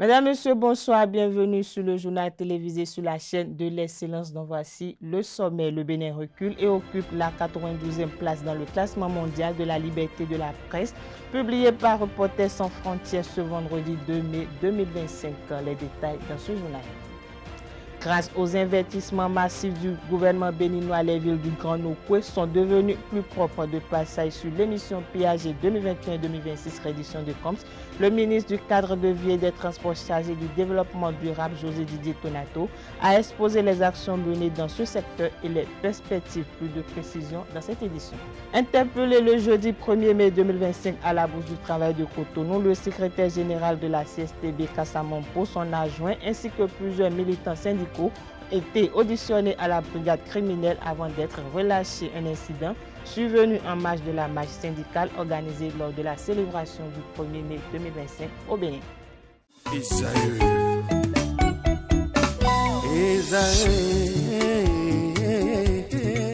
Mesdames, Messieurs, bonsoir, bienvenue sur le journal télévisé sur la chaîne de l'excellence dont voici le sommet. Le Bénin recule et occupe la 92e place dans le classement mondial de la liberté de la presse, publié par Reporters sans frontières ce vendredi 2 mai 2025. Les détails dans ce journal. Grâce aux investissements massifs du gouvernement béninois, les villes du Grand Nokoué sont devenues plus propres. De passage sur l'émission PAG 2021-2026, réédition de Comps, le ministre du Cadre de vie et des Transports chargé du développement durable, José Didier Tonato, a exposé les actions menées dans ce secteur et les perspectives. Plus de précision dans cette édition. Interpellé le jeudi 1er mai 2025 à la Bourse du Travail de Cotonou, le secrétaire général de la CSTB, Kassamampo, son adjoint, ainsi que plusieurs militants syndicaux étaient auditionnés à la brigade criminelle avant d'être relâchés. Un incident survenu en marge de la marche syndicale organisée lors de la célébration du 1er mai 2025 au Bénin.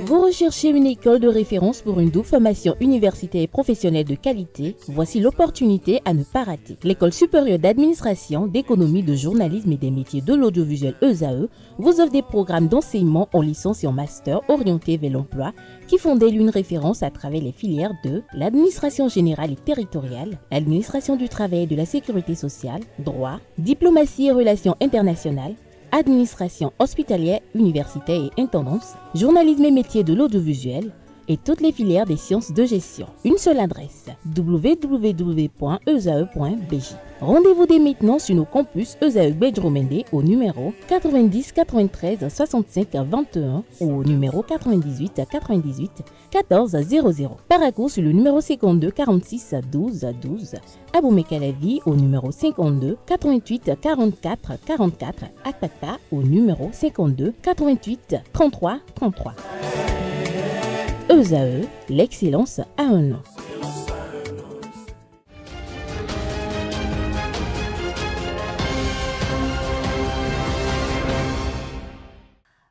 Vous recherchez une école de référence pour une double formation universitaire et professionnelle de qualité? Voici l'opportunité à ne pas rater. L'École supérieure d'administration, d'économie, de journalisme et des métiers de l'audiovisuel ESAE vous offre des programmes d'enseignement en licence et en master orientés vers l'emploi qui font d'elle une référence à travers les filières de l'administration générale et territoriale, l'administration du travail et de la sécurité sociale, droit, diplomatie et relations internationales, administration hospitalière, universitaire et intendance, journalisme et métiers de l'audiovisuel et toutes les filières des sciences de gestion. Une seule adresse, www.esae.bj. Rendez-vous dès maintenant sur nos campus ESAE Bedjromende au numéro 90 93 65 21 ou au numéro 98 98 14 00. Paracourt sur le numéro 52 46 12 12. Aboumé-Calavi au numéro 52 88 44 44. Akpata au numéro 52 88 33 33. ESAE, l'excellence à un nom.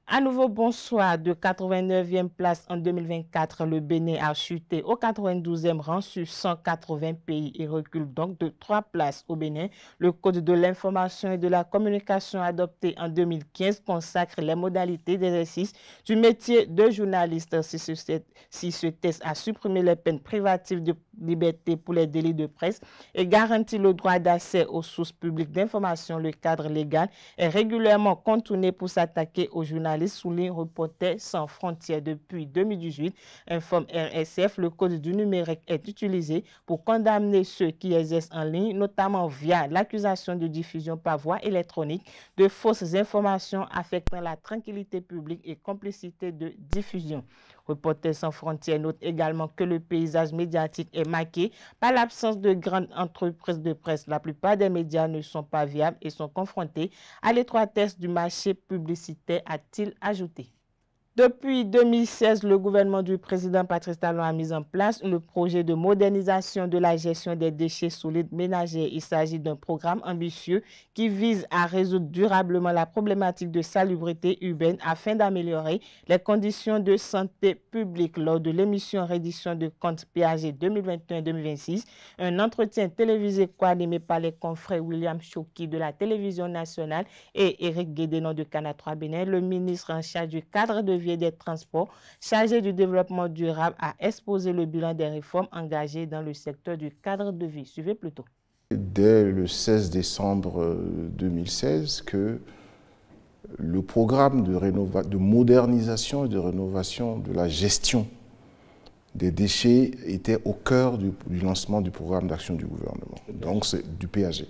À nouveau, bonsoir. De 89e place en 2024, le Bénin a chuté au 92e rang sur 180 pays et recule donc de 3 places au Bénin. Le Code de l'information et de la communication adopté en 2015 consacre les modalités d'exercice du métier de journaliste. Si ce texte a supprimé les peines privatives de liberté pour les délits de presse et garantit le droit d'accès aux sources publiques d'information, le cadre légal est régulièrement contourné pour s'attaquer aux journalistes, souligne Reporters sans frontières. Depuis 2018, informe RSF, le code du numérique est utilisé pour condamner ceux qui exercent en ligne, notamment via l'accusation de diffusion par voie électronique de fausses informations affectant la tranquillité publique et complicité de diffusion. Reporters sans frontières note également que le paysage médiatique est marqué par l'absence de grandes entreprises de presse. La plupart des médias ne sont pas viables et sont confrontés à l'étroitesse du marché publicitaire, a-t-il ajouté. Depuis 2016, le gouvernement du président Patrice Talon a mis en place le projet de modernisation de la gestion des déchets solides ménagers. Il s'agit d'un programme ambitieux qui vise à résoudre durablement la problématique de salubrité urbaine afin d'améliorer les conditions de santé publique. Lors de l'émission réédition de comptes PAG 2021-2026, un entretien télévisé co-animé par les confrères William Choki de la télévision nationale et Éric Guédénon de Canal 3 Bénin, le ministre en charge du cadre de vie et des transports chargé du développement durable a exposé le bilan des réformes engagées dans le secteur du cadre de vie. Suivez plutôt. Dès le 16 décembre 2016 que le programme de modernisation et de rénovation de la gestion des déchets était au cœur du lancement du programme d'action du gouvernement, donc c'est du PAG.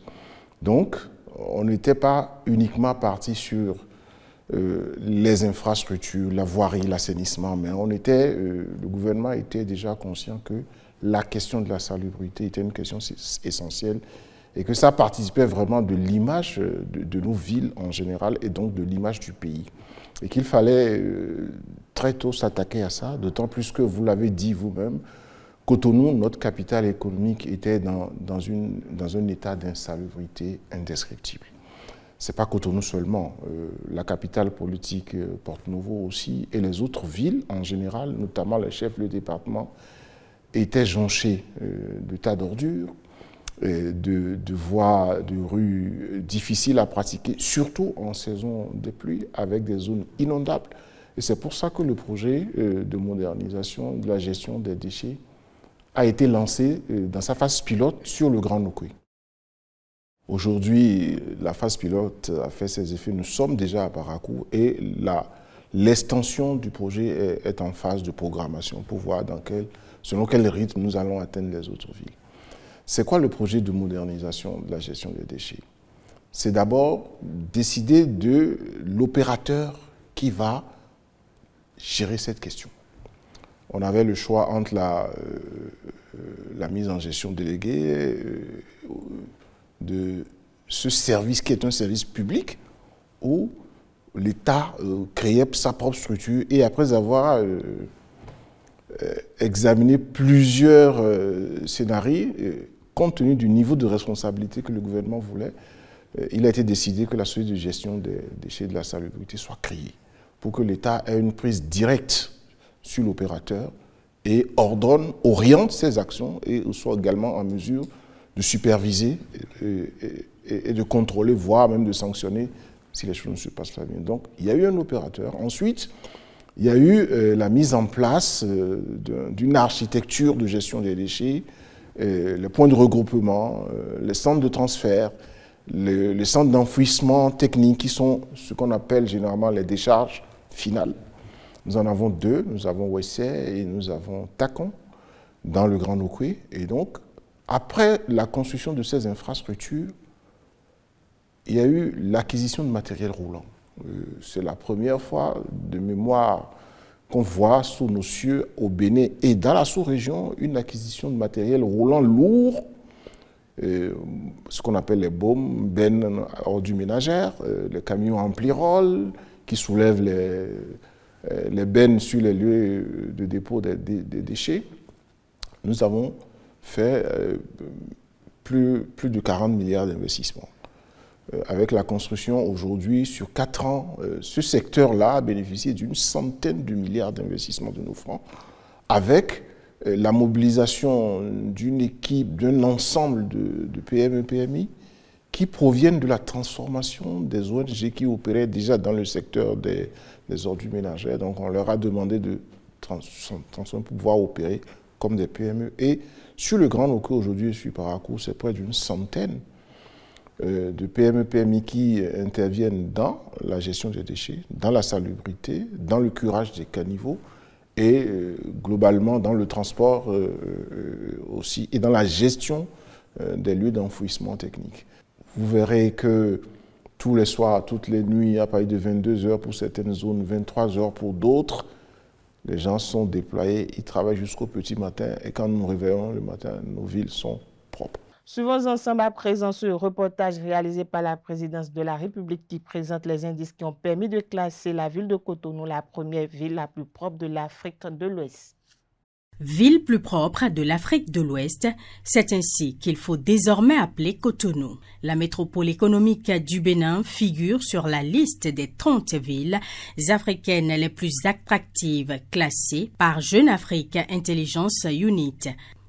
Donc on n'était pas uniquement parti sur les infrastructures, la voirie, l'assainissement, mais le gouvernement était déjà conscient que la question de la salubrité était une question essentielle et que ça participait vraiment de l'image de nos villes en général et donc de l'image du pays. Et qu'il fallait très tôt s'attaquer à ça, d'autant plus que vous l'avez dit vous-même, Cotonou, notre capitale économique, était dans un état d'insalubrité indescriptible. Ce n'est pas Cotonou seulement, la capitale politique Porte-Nouveau aussi, et les autres villes en général, notamment les chefs de département, étaient jonchés de tas d'ordures. de voies, de rues difficiles à pratiquer, surtout en saison de pluie, avec des zones inondables. Et c'est pour ça que le projet de modernisation de la gestion des déchets a été lancé dans sa phase pilote sur le Grand Nokoué. Aujourd'hui, la phase pilote a fait ses effets. Nous sommes déjà à Parakou et l'extension du projet est en phase de programmation pour voir selon quel rythme nous allons atteindre les autres villes. C'est quoi le projet de modernisation de la gestion des déchets? C'est d'abord décider de l'opérateur qui va gérer cette question. On avait le choix entre la mise en gestion déléguée de ce service qui est un service public où l'État créait sa propre structure et après avoir examiné plusieurs scénarios, compte tenu du niveau de responsabilité que le gouvernement voulait, il a été décidé que la société de gestion des déchets de la salubrité soit créée pour que l'État ait une prise directe sur l'opérateur et oriente ses actions et soit également en mesure de superviser et de contrôler, voire même de sanctionner si les choses ne se passent pas bien. Donc, il y a eu un opérateur. Ensuite, il y a eu la mise en place d'une architecture de gestion des déchets, les points de regroupement, les centres de transfert, les centres d'enfouissement technique qui sont ce qu'on appelle généralement les décharges finales. Nous en avons deux, nous avons Wessé et nous avons Takon dans le Grand Nokoué. Et donc, après la construction de ces infrastructures, il y a eu l'acquisition de matériel roulant. C'est la première fois de mémoire qu'on voit sous nos cieux au Bénin et dans la sous-région une acquisition de matériel roulant lourd, ce qu'on appelle les baumes, bennes ordures ménagères, les camions ampli-roll qui soulèvent les bennes sur les lieux de dépôt des déchets. Nous avons fait plus de 40 milliards d'investissements. Avec la construction aujourd'hui, sur 4 ans, ce secteur-là a bénéficié d'une centaine de milliards d'investissements de nos francs, avec la mobilisation d'une équipe, d'un ensemble de PME, PMI, qui proviennent de la transformation des ONG qui opéraient déjà dans le secteur des ordures ménagères. Donc on leur a demandé de transformer pour pouvoir opérer comme des PME. Et sur le Grand Nokoué, aujourd'hui, je suis Parakou, c'est près d'une centaine de PME, PMI qui interviennent dans la gestion des déchets, dans la salubrité, dans le curage des caniveaux et globalement dans le transport aussi et dans la gestion des lieux d'enfouissement technique. Vous verrez que tous les soirs, toutes les nuits, à partir de 22 heures pour certaines zones, 23 heures pour d'autres, les gens sont déployés, ils travaillent jusqu'au petit matin et quand nous nous réveillons le matin, nos villes sont propres. Suivons ensemble à présent ce reportage réalisé par la présidence de la République qui présente les indices qui ont permis de classer la ville de Cotonou, la première ville la plus propre de l'Afrique de l'Ouest. Ville plus propre de l'Afrique de l'Ouest, c'est ainsi qu'il faut désormais appeler Cotonou. La métropole économique du Bénin figure sur la liste des 30 villes africaines les plus attractives classées par Jeune Afrique Intelligence Unit.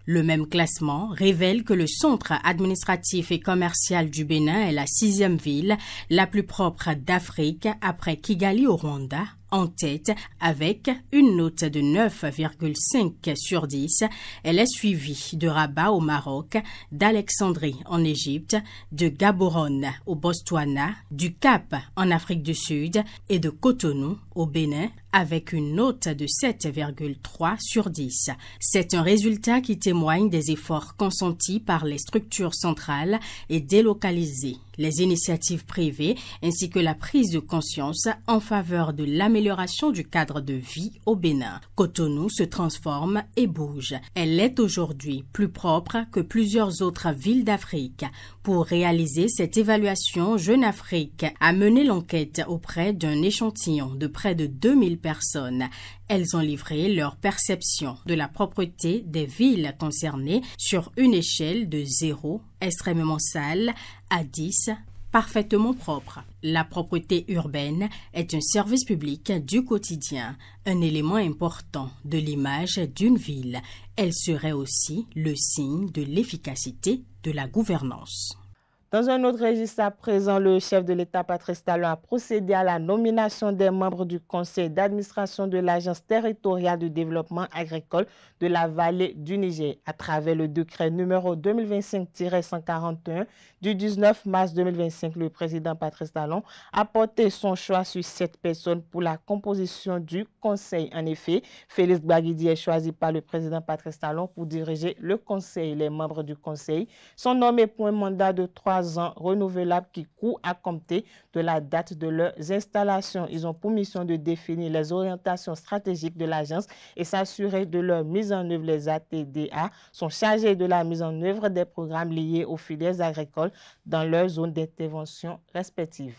Le même classement révèle que le centre administratif et commercial du Bénin est la 6e ville la plus propre d'Afrique après Kigali au Rwanda, en tête avec une note de 9,5 sur 10. Elle est suivie de Rabat au Maroc, d'Alexandrie en Égypte, de Gaborone au Botswana, du Cap en Afrique du Sud et de Cotonou au Bénin avec une note de 7,3 sur 10. C'est un résultat qui témoigne des efforts consentis par les structures centrales et délocalisées, les initiatives privées ainsi que la prise de conscience en faveur de l'amélioration du cadre de vie au Bénin. Cotonou se transforme et bouge. Elle est aujourd'hui plus propre que plusieurs autres villes d'Afrique. Pour réaliser cette évaluation, Jeune Afrique a mené l'enquête auprès d'un échantillon de près de 2000 personnes. Elles ont livré leur perception de la propreté des villes concernées sur une échelle de 0, extrêmement sale, à 10, parfaitement propre. La propreté urbaine est un service public du quotidien, un élément important de l'image d'une ville. Elle serait aussi le signe de l'efficacité de la gouvernance. Dans un autre registre à présent, le chef de l'État, Patrice Talon, a procédé à la nomination des membres du conseil d'administration de l'Agence territoriale de développement agricole de la vallée du Niger à travers le décret numéro 2025-141 du 19 mars 2025. Le président Patrice Talon a porté son choix sur 7 personnes pour la composition du conseil. En effet, Félix Baguidi est choisi par le président Patrice Talon pour diriger le conseil. Les membres du conseil sont nommés pour un mandat de 3 ans renouvelable qui court à compter de la date de leurs installations. Ils ont pour mission de définir les orientations stratégiques de l'agence et s'assurer de leur mise en œuvre. Les ATDA sont chargés de la mise en œuvre des programmes liés aux filières agricoles dans leurs zones d'intervention respectives.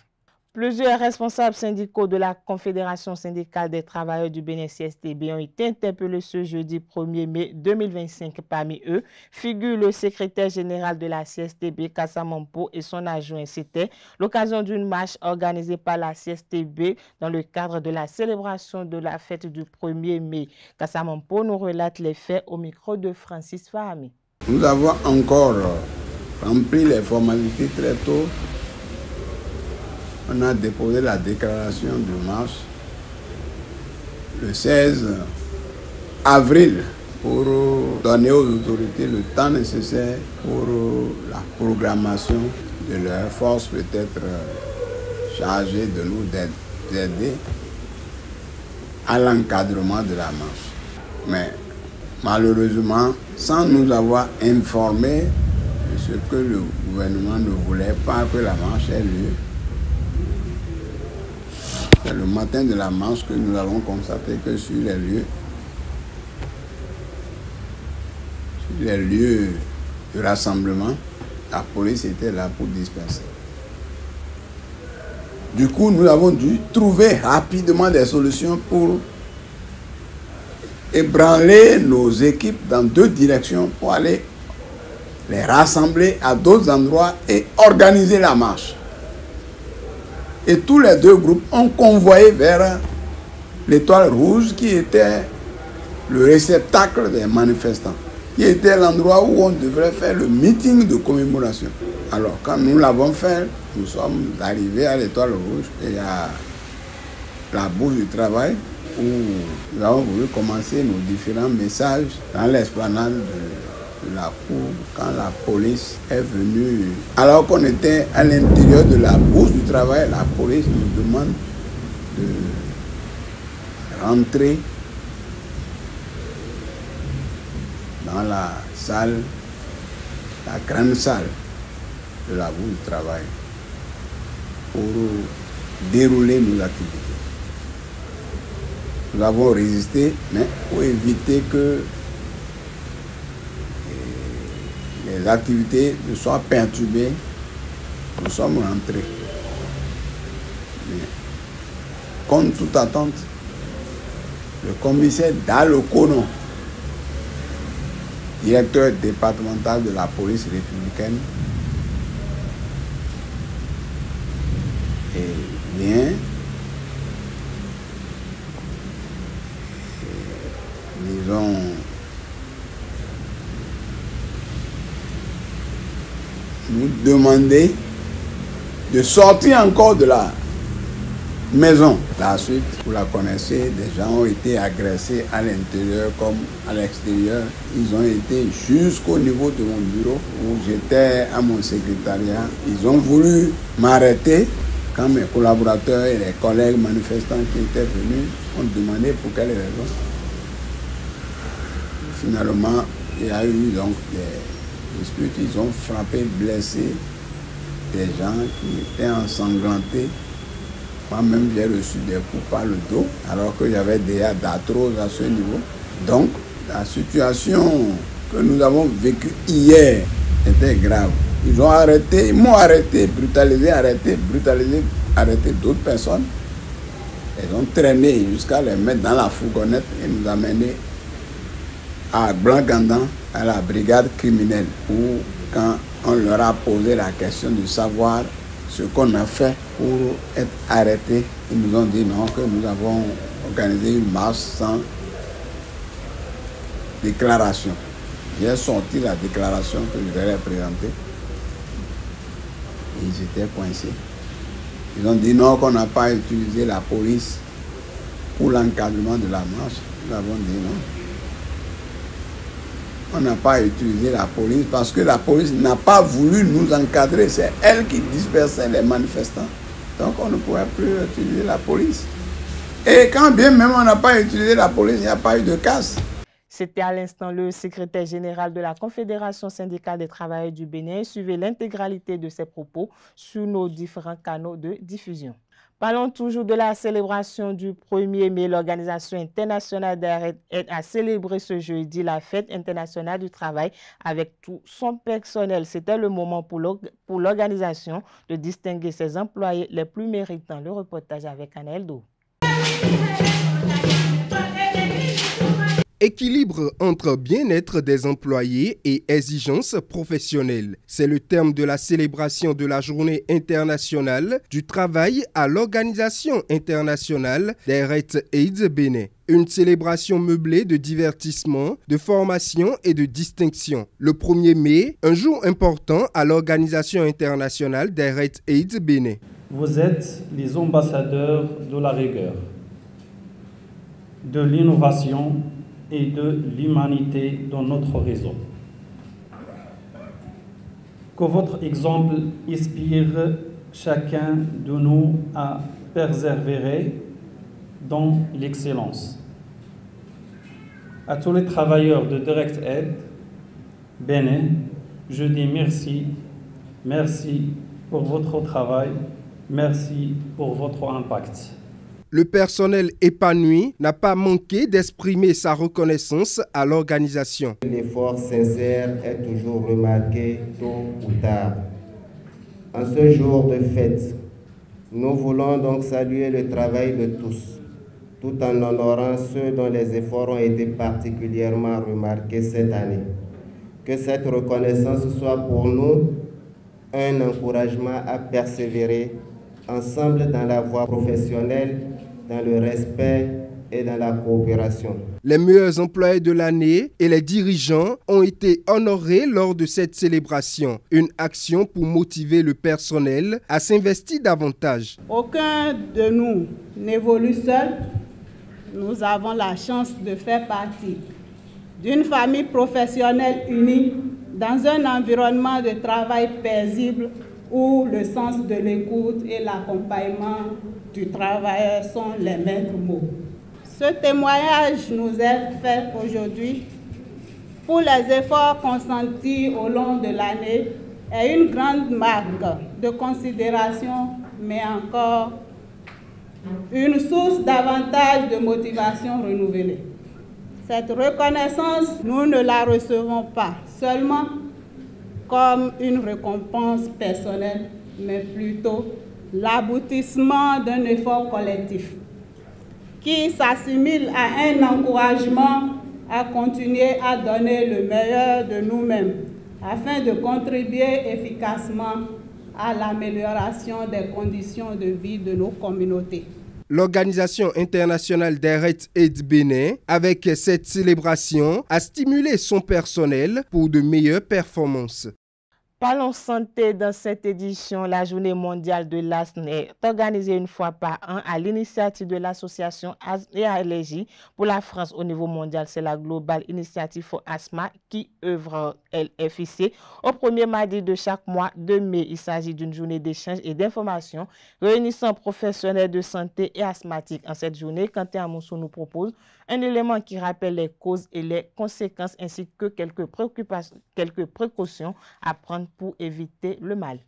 Plusieurs responsables syndicaux de la Confédération syndicale des travailleurs du Bénin CSTB ont été interpellés ce jeudi 1er mai 2025. Parmi eux figure le secrétaire général de la CSTB, Kassa Mampo, et son adjoint. C'était l'occasion d'une marche organisée par la CSTB dans le cadre de la célébration de la fête du 1er mai. Kassa Mampo nous relate les faits au micro de Francis Fahami. Nous avons encore rempli les formalités très tôt. On a déposé la déclaration de marche le 16 avril pour donner aux autorités le temps nécessaire pour la programmation de leurs forces, peut-être chargées de nous aider à l'encadrement de la marche. Mais malheureusement, sans nous avoir informés de ce que le gouvernement ne voulait pas que la marche ait lieu, c'est le matin de la marche que nous avons constaté que sur les lieux de rassemblement, la police était là pour disperser. Du coup, nous avons dû trouver rapidement des solutions pour ébranler nos équipes dans 2 directions pour aller les rassembler à d'autres endroits et organiser la marche. Et tous les 2 groupes ont convoyé vers l'Étoile Rouge qui était le réceptacle des manifestants, qui était l'endroit où on devrait faire le meeting de commémoration. Alors quand nous l'avons fait, nous sommes arrivés à l'Étoile Rouge et à la Bourse du Travail où nous avons voulu commencer nos différents messages dans l'esplanade de la cour quand la police est venue. Alors qu'on était à l'intérieur de la Bourse du Travail, la police nous demande de rentrer dans la salle, la grande salle de la Bourse du Travail pour dérouler nos activités. Nous avons résisté, mais pour éviter que les activités ne soient perturbées, nous sommes rentrés. Mais, contre toute attente, le commissaire Dalokono, directeur départemental de la police républicaine, vient disons nous demander de sortir encore de la maison. La suite, vous la connaissez, des gens ont été agressés à l'intérieur comme à l'extérieur. Ils ont été jusqu'au niveau de mon bureau où j'étais à mon secrétariat. Ils ont voulu m'arrêter quand mes collaborateurs et les collègues manifestants qui étaient venus ont demandé pour quelles raisons. Finalement, il y a eu donc des disputes. Ils ont frappé, blessé des gens qui étaient ensanglantés. Moi-même, j'ai reçu des coups par le dos, alors qu'il y avait des d'arthrose à ce niveau. Donc, la situation que nous avons vécue hier était grave. Ils ont arrêté, ils m'ont arrêté, brutalisé d'autres personnes. Ils ont traîné jusqu'à les mettre dans la fourgonnette et nous amener à Blanc-Gandan, à la brigade criminelle, où quand on leur a posé la question de savoir ce qu'on a fait pour être arrêtés. Ils nous ont dit non, que nous avons organisé une marche sans déclaration. J'ai sorti la déclaration que je leur ai présentée. Ils étaient coincés. Ils ont dit non, qu'on n'a pas utilisé la police pour l'encadrement de la marche. Nous avons dit non. On n'a pas utilisé la police parce que la police n'a pas voulu nous encadrer. C'est elle qui dispersait les manifestants. Donc on ne pouvait plus utiliser la police. Et quand bien même on n'a pas utilisé la police, il n'y a pas eu de casse. C'était à l'instant le secrétaire général de la Confédération syndicale des travailleurs du Bénin. Suivez l'intégralité de ses propos sur nos différents canaux de diffusion. Parlons toujours de la célébration du 1er mai. L'Organisation internationale d'ARET a célébré ce jeudi la fête internationale du travail avec tout son personnel. C'était le moment pour l'organisation de distinguer ses employés les plus méritants. Le reportage avec Anaël Do. Équilibre entre bien-être des employés et exigences professionnelles. C'est le terme de la célébration de la Journée internationale du travail à l'Organisation internationale d'ARET AIDS Bénin. Une célébration meublée de divertissement, de formation et de distinction. Le 1er mai, un jour important à l'Organisation internationale d'ARET AIDS Bénin. Vous êtes les ambassadeurs de la rigueur, de l'innovation et de l'humanité dans notre réseau. Que votre exemple inspire chacun de nous à persévérer dans l'excellence. À tous les travailleurs de Direct Aid Bénin, je dis merci. Merci pour votre travail. Merci pour votre impact. Le personnel épanoui n'a pas manqué d'exprimer sa reconnaissance à l'organisation. L'effort sincère est toujours remarqué tôt ou tard. En ce jour de fête, nous voulons donc saluer le travail de tous, tout en honorant ceux dont les efforts ont été particulièrement remarqués cette année. Que cette reconnaissance soit pour nous un encouragement à persévérer ensemble dans la voie professionnelle, dans le respect et dans la coopération. Les meilleurs employés de l'année et les dirigeants ont été honorés lors de cette célébration. Une action pour motiver le personnel à s'investir davantage. Aucun de nous n'évolue seul. Nous avons la chance de faire partie d'une famille professionnelle unie dans un environnement de travail paisible où le sens de l'écoute et l'accompagnement du travailleur sont les maîtres mots. Ce témoignage nous est fait aujourd'hui pour les efforts consentis au long de l'année est une grande marque de considération, mais encore une source davantage de motivation renouvelée. Cette reconnaissance, nous ne la recevons pas seulement comme une récompense personnelle, mais plutôt l'aboutissement d'un effort collectif qui s'assimile à un encouragement à continuer à donner le meilleur de nous-mêmes afin de contribuer efficacement à l'amélioration des conditions de vie de nos communautés. L'Organisation internationale d'ARET AIDS Bénin, avec cette célébration, a stimulé son personnel pour de meilleures performances. Parlons santé dans cette édition. La journée mondiale de l'asthme est organisée une fois par an à l'initiative de l'association Asthme et Allergies pour la France au niveau mondial. C'est la Global Initiative for Asthma qui œuvre, elle est fixée au premier mardi de chaque mois de mai. Il s'agit d'une journée d'échange et d'information réunissant professionnels de santé et asthmatiques. En cette journée, Quentin Amoussou nous propose un élément qui rappelle les causes et les conséquences ainsi que quelques précautions à prendre pour éviter le mal.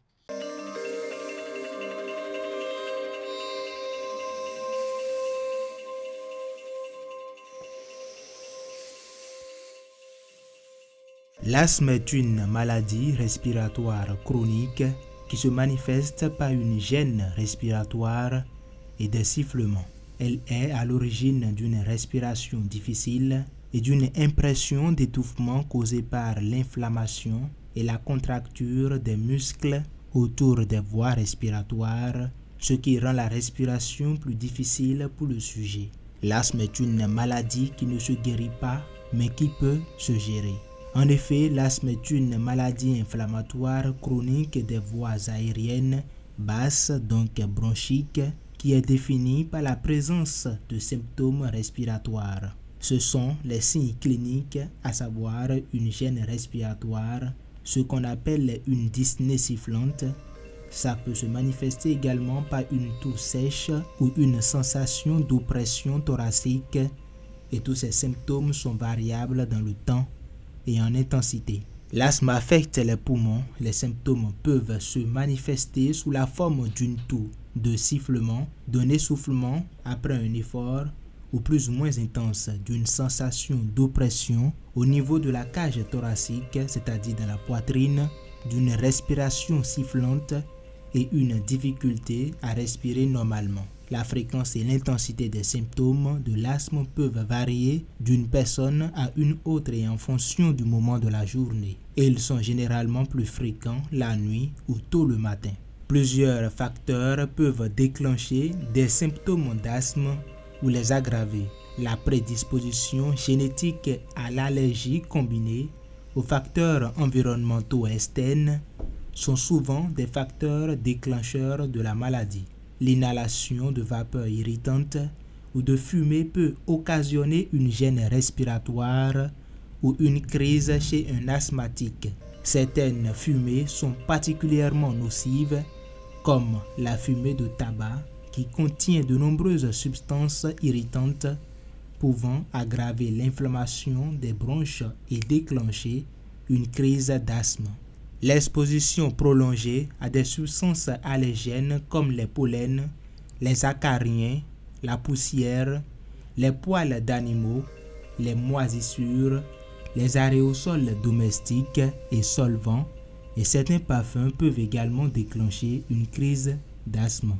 L'asthme est une maladie respiratoire chronique qui se manifeste par une gêne respiratoire et des sifflements. Elle est à l'origine d'une respiration difficile et d'une impression d'étouffement causée par l'inflammation et la contracture des muscles autour des voies respiratoires, ce qui rend la respiration plus difficile pour le sujet. L'asthme est une maladie qui ne se guérit pas, mais qui peut se gérer. En effet, l'asthme est une maladie inflammatoire chronique des voies aériennes basses, donc bronchiques, qui est définie par la présence de symptômes respiratoires. Ce sont les signes cliniques, à savoir une gêne respiratoire, ce qu'on appelle une dyspnée sifflante. Ça peut se manifester également par une toux sèche ou une sensation d'oppression thoracique, et tous ces symptômes sont variables dans le temps et en intensité. L'asthme affecte les poumons. Les symptômes peuvent se manifester sous la forme d'une toux, de sifflement, d'un essoufflement après un effort ou plus ou moins intense, d'une sensation d'oppression au niveau de la cage thoracique, c'est-à-dire dans la poitrine, d'une respiration sifflante et une difficulté à respirer normalement. La fréquence et l'intensité des symptômes de l'asthme peuvent varier d'une personne à une autre et en fonction du moment de la journée. Et ils sont généralement plus fréquents la nuit ou tôt le matin. Plusieurs facteurs peuvent déclencher des symptômes d'asthme ou les aggraver. La prédisposition génétique à l'allergie combinée aux facteurs environnementaux externes sont souvent des facteurs déclencheurs de la maladie. L'inhalation de vapeurs irritantes ou de fumée peut occasionner une gêne respiratoire ou une crise chez un asthmatique. Certaines fumées sont particulièrement nocives, comme la fumée de tabac qui contient de nombreuses substances irritantes pouvant aggraver l'inflammation des bronches et déclencher une crise d'asthme. L'exposition prolongée à des substances allergènes comme les pollens, les acariens, la poussière, les poils d'animaux, les moisissures, les aérosols domestiques et solvants et certains parfums peuvent également déclencher une crise d'asthme.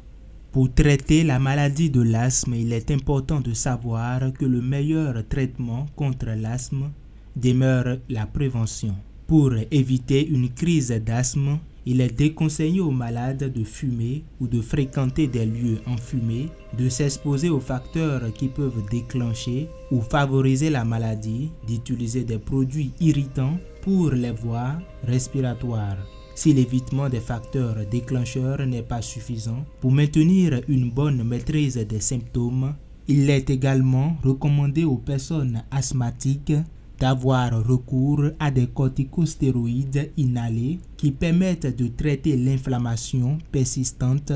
Pour traiter la maladie de l'asthme, il est important de savoir que le meilleur traitement contre l'asthme demeure la prévention. Pour éviter une crise d'asthme, il est déconseillé aux malades de fumer ou de fréquenter des lieux enfumés, de s'exposer aux facteurs qui peuvent déclencher ou favoriser la maladie, d'utiliser des produits irritants pour les voies respiratoires. Si l'évitement des facteurs déclencheurs n'est pas suffisant pour maintenir une bonne maîtrise des symptômes, il est également recommandé aux personnes asthmatiques d'avoir recours à des corticostéroïdes inhalés qui permettent de traiter l'inflammation persistante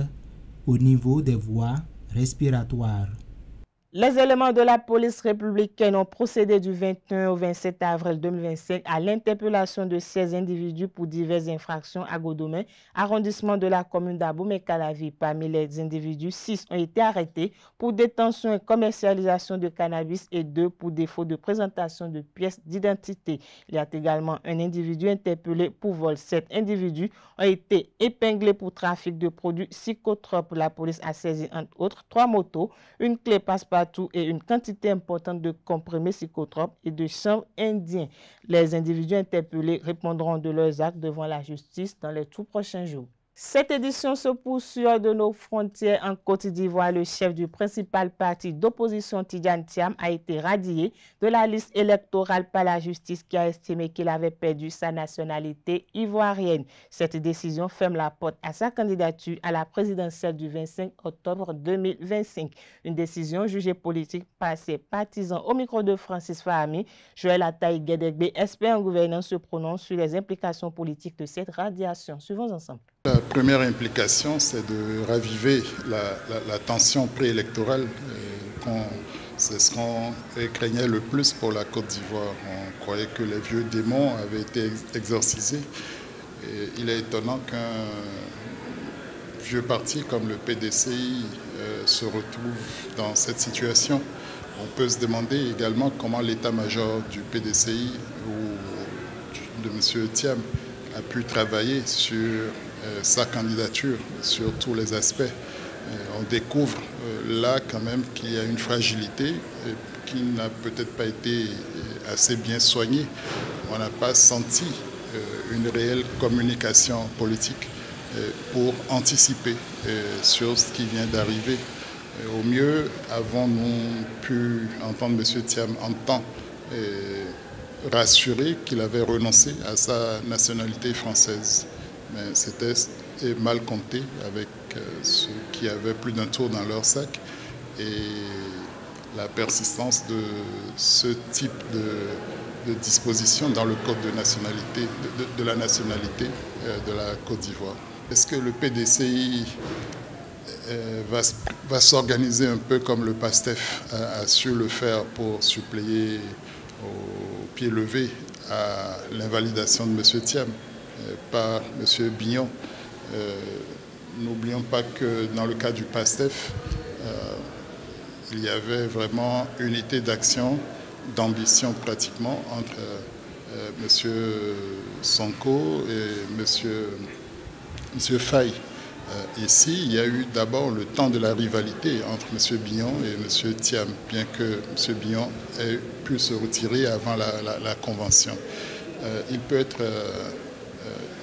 au niveau des voies respiratoires. Les éléments de la police républicaine ont procédé du 21 au 27 avril 2025 à l'interpellation de 16 individus pour diverses infractions à Godomé, arrondissement de la commune d'Abomey-Calavi. Parmi les individus, 6 ont été arrêtés pour détention et commercialisation de cannabis et 2 pour défaut de présentation de pièces d'identité. Il y a également un individu interpellé pour vol. 7 individus ont été épinglés pour trafic de produits psychotropes. La police a saisi entre autres 3 motos, une clé passe-partout et une quantité importante de comprimés psychotropes et de chanvre indien. Les individus interpellés répondront de leurs actes devant la justice dans les tout prochains jours. Cette édition se poursuit hors de nos frontières en Côte d'Ivoire. Le chef du principal parti d'opposition, Tidjane Thiam, a été radié de la liste électorale par la justice qui a estimé qu'il avait perdu sa nationalité ivoirienne. Cette décision ferme la porte à sa candidature à la présidentielle du 25 octobre 2025. Une décision jugée politique par ses partisans. Au micro de Francis Fahami, Joël Ataï-Guédégbé, expert en gouvernance, se prononce sur les implications politiques de cette radiation. Suivons ensemble. La première implication, c'est de raviver la tension préélectorale. C'est ce qu'on craignait le plus pour la Côte d'Ivoire. On croyait que les vieux démons avaient été exorcisés. Et il est étonnant qu'un vieux parti comme le PDCI se retrouve dans cette situation. On peut se demander également comment l'état-major du PDCI ou de M. Thiam a pu travailler sur sa candidature sur tous les aspects. On découvre là quand même qu'il y a une fragilité qui n'a peut-être pas été assez bien soignée. On n'a pas senti une réelle communication politique pour anticiper sur ce qui vient d'arriver. Au mieux, avons-nous pu entendre M. Thiam en temps rassurer qu'il avait renoncé à sa nationalité française. Mais c'était mal compté avec ceux qui avaient plus d'un tour dans leur sac et la persistance de ce type de disposition dans le code de nationalité, de la nationalité de la Côte d'Ivoire. Est-ce que le PDCI va s'organiser un peu comme le PASTEF a su le faire pour suppléer au pied levé à l'invalidation de M. Thiam par M. Bignon? N'oublions pas que dans le cas du PASTEF, il y avait vraiment unité d'action, d'ambition pratiquement entre M. Sonko et M. Faye. Ici, il y a eu d'abord le temps de la rivalité entre M. Bignon et M. Thiam, bien que M. Bignon ait pu se retirer avant la convention. Il peut être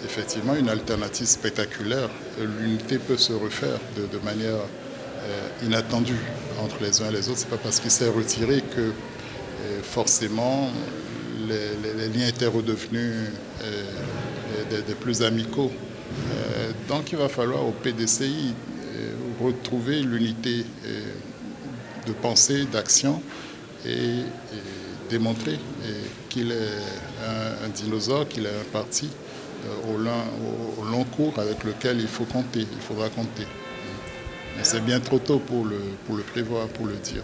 effectivement une alternative spectaculaire. L'unité peut se refaire de manière inattendue entre les uns et les autres. Ce n'est pas parce qu'il s'est retiré que forcément les liens étaient redevenus des plus amicaux. Donc il va falloir au PDCI retrouver l'unité de pensée, d'action et démontrer qu'il est un dinosaure, qu'il est un parti au long cours avec lequel il faudra compter. Mais c'est bien trop tôt pour le prévoir, pour le dire.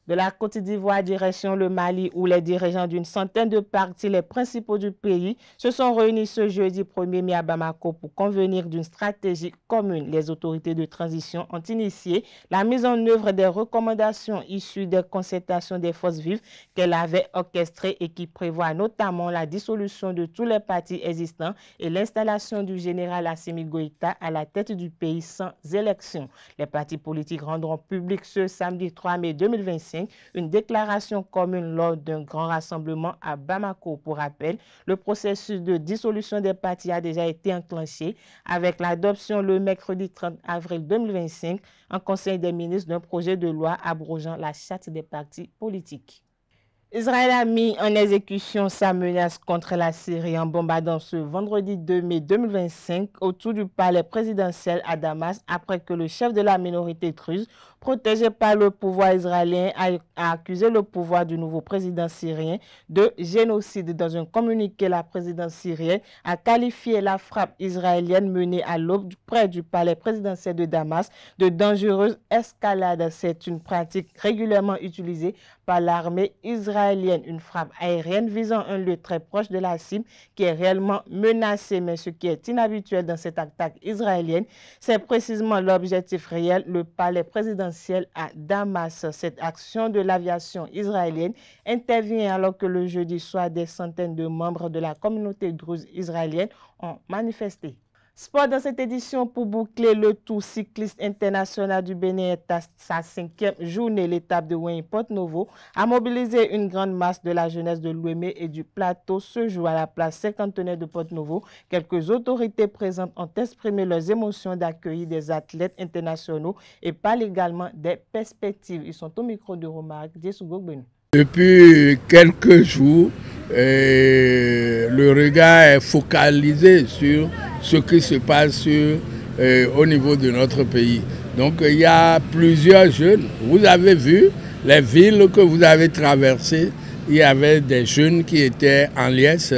De la Côte d'Ivoire, direction le Mali, où les dirigeants d'une centaine de partis, les principaux du pays, se sont réunis ce jeudi 1er mai à Bamako pour convenir d'une stratégie commune. Les autorités de transition ont initié la mise en œuvre des recommandations issues des concertations des forces vives qu'elles avaient orchestrées et qui prévoient notamment la dissolution de tous les partis existants et l'installation du général Assimi Goïta à la tête du pays sans élection. Les partis politiques rendront public ce samedi 3 mai 2025 une déclaration commune lors d'un grand rassemblement à Bamako. Pour rappel, le processus de dissolution des partis a déjà été enclenché avec l'adoption le mercredi 30 avril 2025 en Conseil des ministres d'un projet de loi abrogeant la charte des partis politiques. Israël a mis en exécution sa menace contre la Syrie en bombardant ce vendredi 2 mai 2025 autour du palais présidentiel à Damas après que le chef de la minorité druze, protégé par le pouvoir israélien, a accusé le pouvoir du nouveau président syrien de génocide. Dans un communiqué, la présidence syrienne a qualifié la frappe israélienne menée à l'aube près du palais présidentiel de Damas de dangereuse escalade. C'est une pratique régulièrement utilisée par l'armée israélienne, une frappe aérienne visant un lieu très proche de la cible qui est réellement menacé. Mais ce qui est inhabituel dans cette attaque israélienne, c'est précisément l'objectif réel, le palais présidentiel à Damas. Cette action de l'aviation israélienne intervient alors que le jeudi soir, des centaines de membres de la communauté druze israélienne ont manifesté. Sport dans cette édition pour boucler le Tour cycliste international du Bénin est à sa 5e journée. L'étape de Ouéin-Porte-Novo a mobilisé une grande masse de la jeunesse de l'Ouémé et du plateau ce jour à la place cinquantenaire de Porte-Novo. Quelques autorités présentes ont exprimé leurs émotions d'accueillir des athlètes internationaux et parlent également des perspectives. Ils sont au micro de Romaric Djesougogbenu. Depuis quelques jours, le regard est focalisé sur ce qui se passe au niveau de notre pays. Donc il y a plusieurs jeunes. Vous avez vu les villes que vous avez traversées, il y avait des jeunes qui étaient en liesse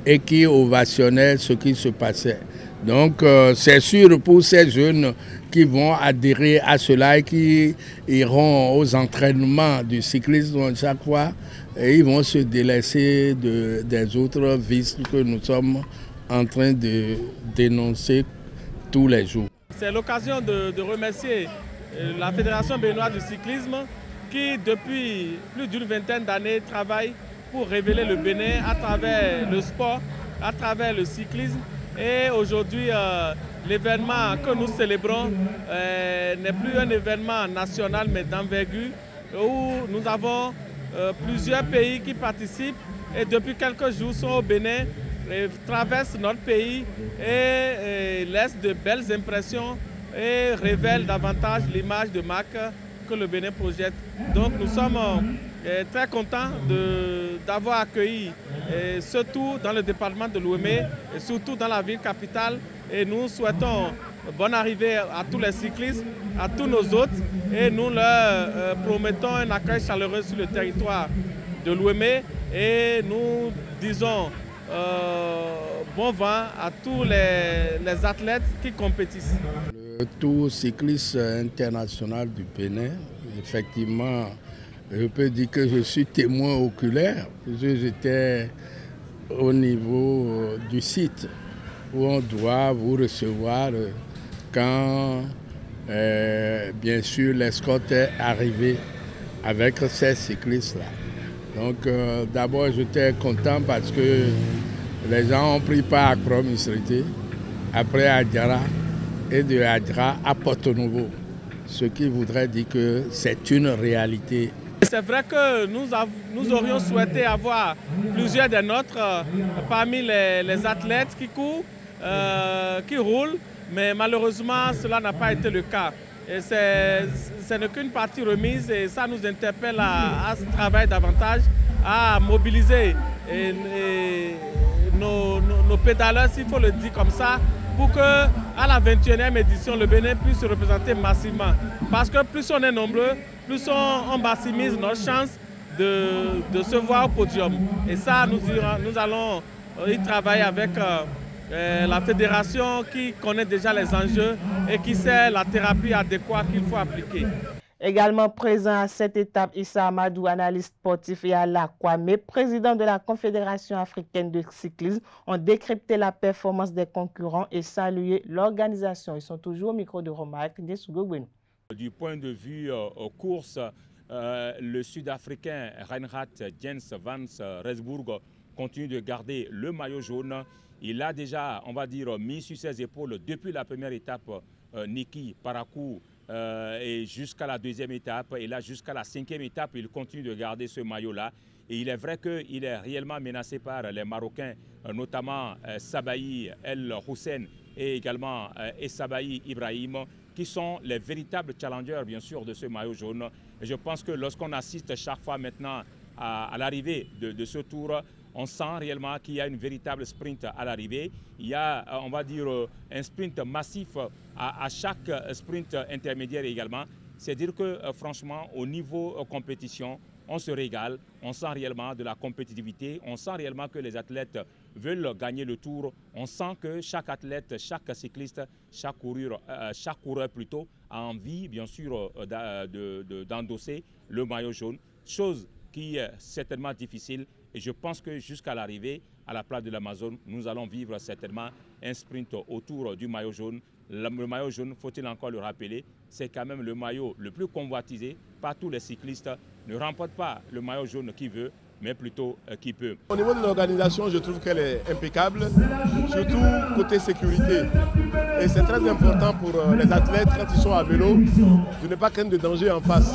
et qui ovationnaient ce qui se passait. Donc c'est sûr pour ces jeunes qui vont adhérer à cela et qui iront aux entraînements du cyclisme chaque fois, et ils vont se délaisser des autres vices que nous sommes en train de dénoncer tous les jours. C'est l'occasion de remercier la Fédération béninoise du cyclisme qui depuis plus d'une vingtaine d'années travaille pour révéler le Bénin à travers le sport, à travers le cyclisme. Et aujourd'hui, l'événement que nous célébrons n'est plus un événement national mais d'envergure où nous avons plusieurs pays qui participent et depuis quelques jours sont au Bénin traverse notre pays et laisse de belles impressions et révèle davantage l'image de marque que le Bénin projette. Donc nous sommes très contents d'avoir accueilli ce tour dans le département de Lomé et surtout dans la ville capitale. Et nous souhaitons bonne arrivée à tous les cyclistes, à tous nos hôtes et nous leur promettons un accueil chaleureux sur le territoire de Lomé et nous disons bon vent à tous les athlètes qui compétissent. Le Tour cycliste international du Bénin, effectivement, je peux dire que je suis témoin oculaire, puisque j'étais au niveau du site où on doit vous recevoir quand, bien sûr, l'escorte est arrivée avec ces cyclistes-là. Donc, d'abord, j'étais content parce que les gens ont pris part à Krom-Isrété, après à Diara et de Adra à Porto-Novo, ce qui voudrait dire que c'est une réalité. C'est vrai que nous aurions souhaité avoir plusieurs des nôtres parmi les athlètes qui courent, qui roulent, mais malheureusement cela n'a pas été le cas. Et ce n'est qu'une partie remise et ça nous interpelle à travailler davantage, à mobiliser nos pédaleurs, s'il faut le dire comme ça, pour qu'à la 21e édition, le Bénin puisse se représenter massivement. Parce que plus on est nombreux, plus on maximise notre chance de se voir au podium. Et ça, nous allons y travailler avec la fédération qui connaît déjà les enjeux et qui sait la thérapie adéquate qu'il faut appliquer. Également présent à cette étape, Issa Amadou, analyste sportif, et Alla Kwame, président de la Confédération africaine de cyclisme, ont décrypté la performance des concurrents et salué l'organisation. Ils sont toujours au micro de Romac Desugogwenu. Du point de vue course, le Sud-Africain Reinhard Jens van Rensburg continue de garder le maillot jaune. Il a déjà, on va dire, mis sur ses épaules depuis la première étape Niki Parakou et jusqu'à la deuxième étape. Et là, jusqu'à la cinquième étape, il continue de garder ce maillot-là. Et il est vrai qu'il est réellement menacé par les Marocains, notamment Sabaï El Hussein et également Essabaï Ibrahim, qui sont les véritables challengers, bien sûr, de ce maillot jaune. Et je pense que lorsqu'on assiste chaque fois maintenant à l'arrivée de ce tour, on sent réellement qu'il y a une véritable sprint à l'arrivée. Il y a, on va dire, un sprint massif à chaque sprint intermédiaire également. C'est-à-dire que, franchement, au niveau compétition, on se régale, on sent réellement de la compétitivité, on sent réellement que les athlètes veulent gagner le tour. On sent que chaque athlète, chaque cycliste, chaque coureur plutôt, a envie, bien sûr, d'endosser le maillot jaune. Chose qui est certainement difficile. Et je pense que jusqu'à l'arrivée à la place de l'Amazone, nous allons vivre certainement un sprint autour du maillot jaune. Le maillot jaune, faut-il encore le rappeler, c'est quand même le maillot le plus convoitisé par tous les cyclistes. Ne remporte pas le maillot jaune qui veut, mais plutôt qui peut. Au niveau de l'organisation, je trouve qu'elle est impeccable, surtout côté sécurité. Et c'est très important pour les athlètes, quand ils sont à vélo, de ne pas craindre de danger en face.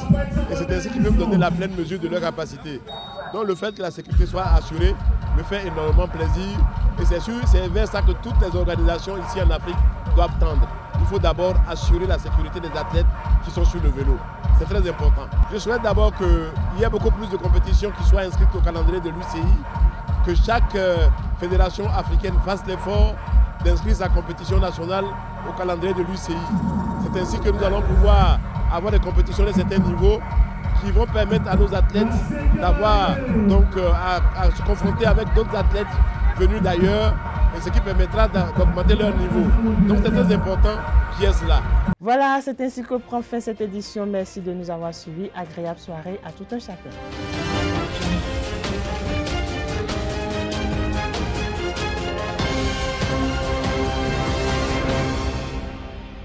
Et c'est ainsi qu'ils peuvent donner la pleine mesure de leur capacité. Donc le fait que la sécurité soit assurée me fait énormément plaisir. Et c'est sûr, c'est vers ça que toutes les organisations ici en Afrique doivent tendre. Il faut d'abord assurer la sécurité des athlètes qui sont sur le vélo. C'est très important. Je souhaite d'abord qu'il y ait beaucoup plus de compétitions qui soient inscrites au calendrier de l'UCI, que chaque fédération africaine fasse l'effort d'inscrire sa compétition nationale au calendrier de l'UCI. C'est ainsi que nous allons pouvoir avoir des compétitions de certains niveaux qui vont permettre à nos athlètes d'avoir donc à se confronter avec d'autres athlètes venus d'ailleurs, et ce qui permettra d'augmenter leur niveau. Donc c'est très important qu'il y ait cela. Voilà, c'est ainsi que prend fin cette édition. Merci de nous avoir suivis. Agréable soirée à tout un chacun.